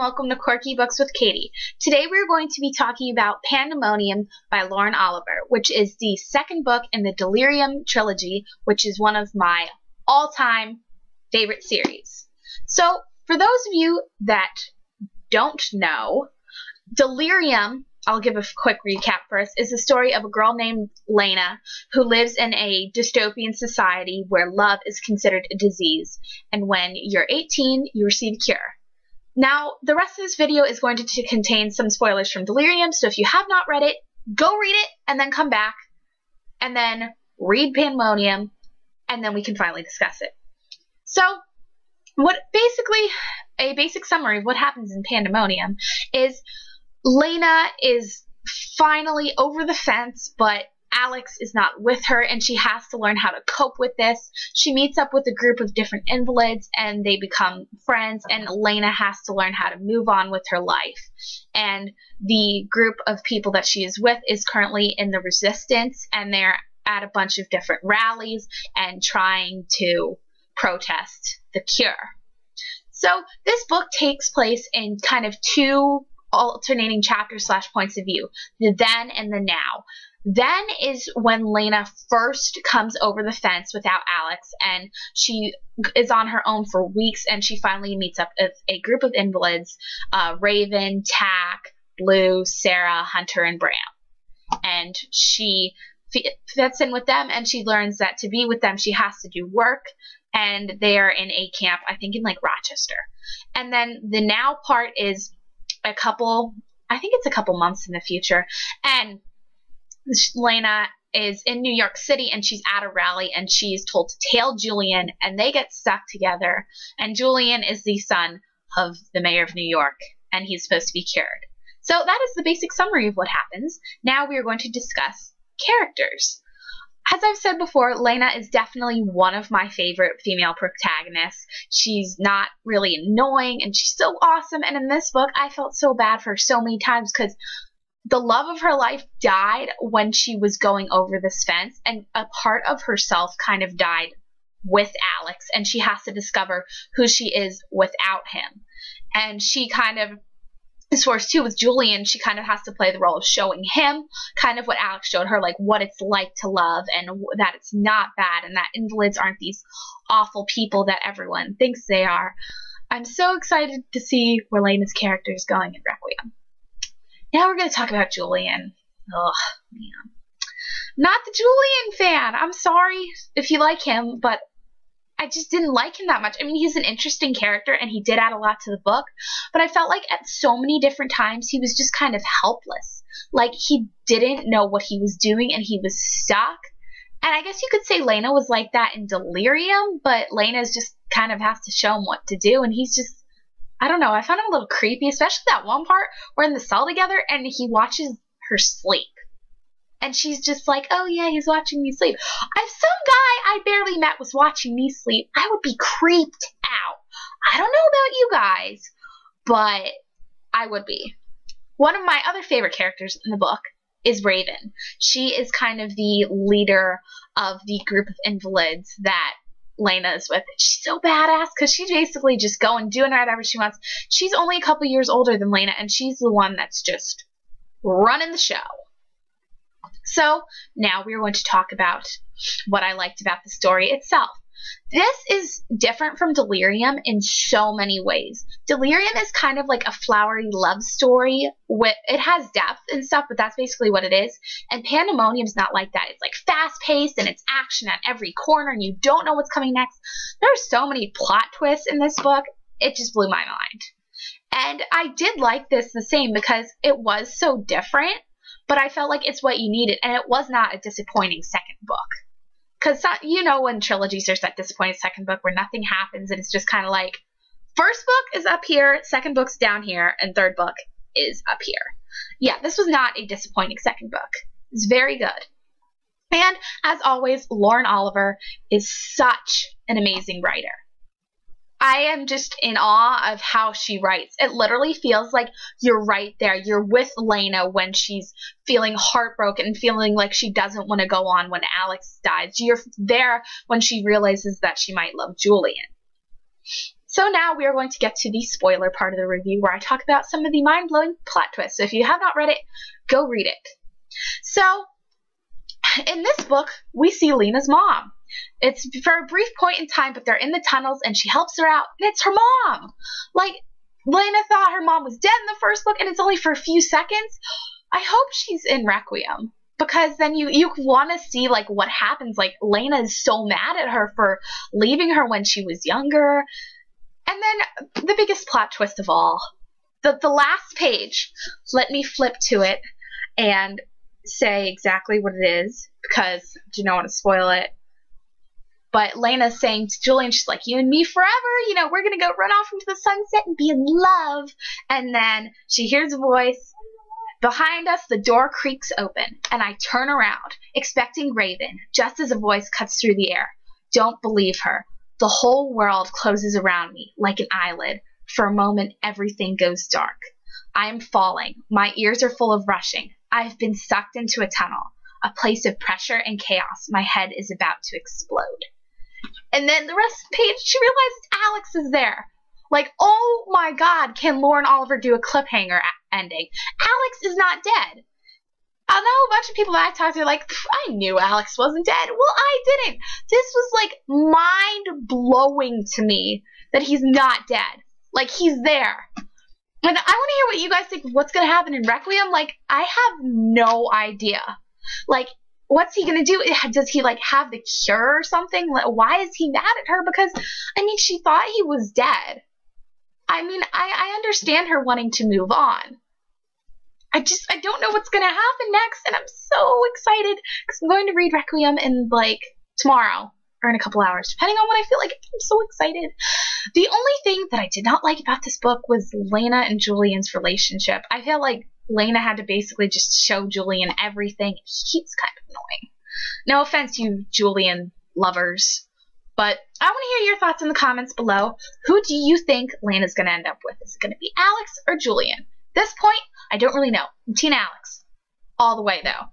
welcome to Quirky Books with Katie. Today we're going to be talking about Pandemonium by Lauren Oliver, which is the second book in the Delirium trilogy, which is one of my all-time favorite series. So, for those of you that don't know, Delirium, I'll give a quick recap first, is the story of a girl named Lena who lives in a dystopian society where love is considered a disease, and when you're 18, you receive a cure. Now, the rest of this video is going to contain some spoilers from Delirium, so if you have not read it, go read it, and then come back, and then read Pandemonium, and then we can finally discuss it. So, a basic summary of what happens in Pandemonium is Lena is finally over the fence, but Alex is not with her, and she has to learn how to cope with this. She meets up with a group of different invalids, and they become friends, and Lena has to learn how to move on with her life. And the group of people that she is with is currently in the resistance, and they're at a bunch of different rallies and trying to protest the cure. So this book takes place in kind of two alternating chapters / points of view, the then and the now. Then is when Lena first comes over the fence without Alex, and she is on her own for weeks, and she finally meets up with a group of invalids, Raven, Tack, Blue, Sarah, Hunter, and Bram. And she fits in with them, and she learns that to be with them, she has to do work, and they're in a camp, I think in like Rochester. And then the now part is I think it's a couple months in the future, and Lena is in New York City, and she's at a rally, and she's told to tail Julian, and they get stuck together. And Julian is the son of the mayor of New York, and he's supposed to be cured. So that is the basic summary of what happens. Now we are going to discuss characters. As I've said before, Lena is definitely one of my favorite female protagonists. She's not really annoying, and she's so awesome. And in this book, I felt so bad for her so many times because the love of her life died when she was going over this fence, and a part of herself kind of died with Alex, and she has to discover who she is without him. And she kind of, as far as too with Julian, she kind of has to play the role of showing him kind of what Alex showed her, like what it's like to love, and that it's not bad, and that invalids aren't these awful people that everyone thinks they are. I'm so excited to see where Lena's character is going in Requiem. Now we're going to talk about Julian. Ugh, man. Not the Julian fan. I'm sorry if you like him, but I just didn't like him that much. I mean, he's an interesting character, and he did add a lot to the book, but I felt like at so many different times he was just kind of helpless. Like, he didn't know what he was doing, and he was stuck. And I guess you could say Lena was like that in Delirium, but Lena's just kind of has to show him what to do, and he's just, I don't know, I found him a little creepy, especially that one part where in the cell together and he watches her sleep. And she's just like, oh yeah, he's watching me sleep. If some guy I barely met was watching me sleep, I would be creeped out. I don't know about you guys, but I would be. One of my other favorite characters in the book is Raven. She is kind of the leader of the group of invalids that Lena is with. She's so badass because she's basically just going, doing whatever she wants. She's only a couple years older than Lena, and she's the one that's just running the show. So now we're going to talk about what I liked about the story itself. This is different from Delirium in so many ways. Delirium is kind of like a flowery love story. It has depth and stuff, but that's basically what it is. And Pandemonium's not like that. It's like fast-paced, and it's action at every corner, and you don't know what's coming next. There are so many plot twists in this book. It just blew my mind. And I did like this the same because it was so different, but I felt like it's what you needed, and it was not a disappointing second book. Because, you know, when trilogies, there's that disappointing second book where nothing happens, and it's just kind of like, first book is up here, second book's down here, and third book is up here. Yeah, this was not a disappointing second book. It's very good. And, as always, Lauren Oliver is such an amazing writer. I am just in awe of how she writes. It literally feels like you're right there. You're with Lena when she's feeling heartbroken and feeling like she doesn't want to go on when Alex dies. You're there when she realizes that she might love Julian. So now we are going to get to the spoiler part of the review where I talk about some of the mind-blowing plot twists. So if you have not read it, go read it. So in this book, we see Lena's mom. It's for a brief point in time, but they're in the tunnels and she helps her out, and it's her mom. Like, Lena thought her mom was dead in the first book, and it's only for a few seconds. I hope she's in Requiem, because then you want to see, like, what happens. Like, Lena is so mad at her for leaving her when she was younger. And then the biggest plot twist of all, the last page. Let me flip to it and say exactly what it is, because I do not want to spoil it. But Lena's saying to Julian, she's like, you and me forever, you know, we're going to go run off into the sunset and be in love. And then she hears a voice. Behind us, the door creaks open, and I turn around, expecting Raven, just as a voice cuts through the air. Don't believe her. The whole world closes around me like an eyelid. For a moment, everything goes dark. I am falling. My ears are full of rushing. I have been sucked into a tunnel, a place of pressure and chaos. My head is about to explode. And then the rest of the page, she realizes Alex is there. Like, oh my God, can Lauren Oliver do a cliffhanger ending? Alex is not dead. I know a bunch of people that I talked to are like, I knew Alex wasn't dead. Well, I didn't. This was like mind-blowing to me that he's not dead. Like, he's there. And I want to hear what you guys think of what's going to happen in Requiem. Like, I have no idea. Like, what's he going to do? Does he, like, have the cure or something? Like, why is he mad at her? Because, I mean, she thought he was dead. I mean, I understand her wanting to move on. I don't know what's going to happen next, and I'm so excited because I'm going to read Requiem in, like, tomorrow or in a couple hours, depending on what I feel like. I'm so excited. The only thing that I did not like about this book was Lena and Julian's relationship. I feel like Lena had to basically just show Julian everything. He's kind of annoying. No offense, you Julian lovers. But I want to hear your thoughts in the comments below. Who do you think Lena's going to end up with? Is it going to be Alex or Julian? At this point, I don't really know. I'm Team Alex. All the way, though.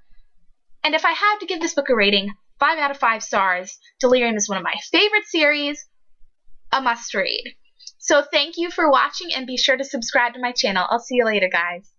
And if I had to give this book a rating, 5 out of 5 stars. Delirium is one of my favorite series. A must read. So thank you for watching, and be sure to subscribe to my channel. I'll see you later, guys.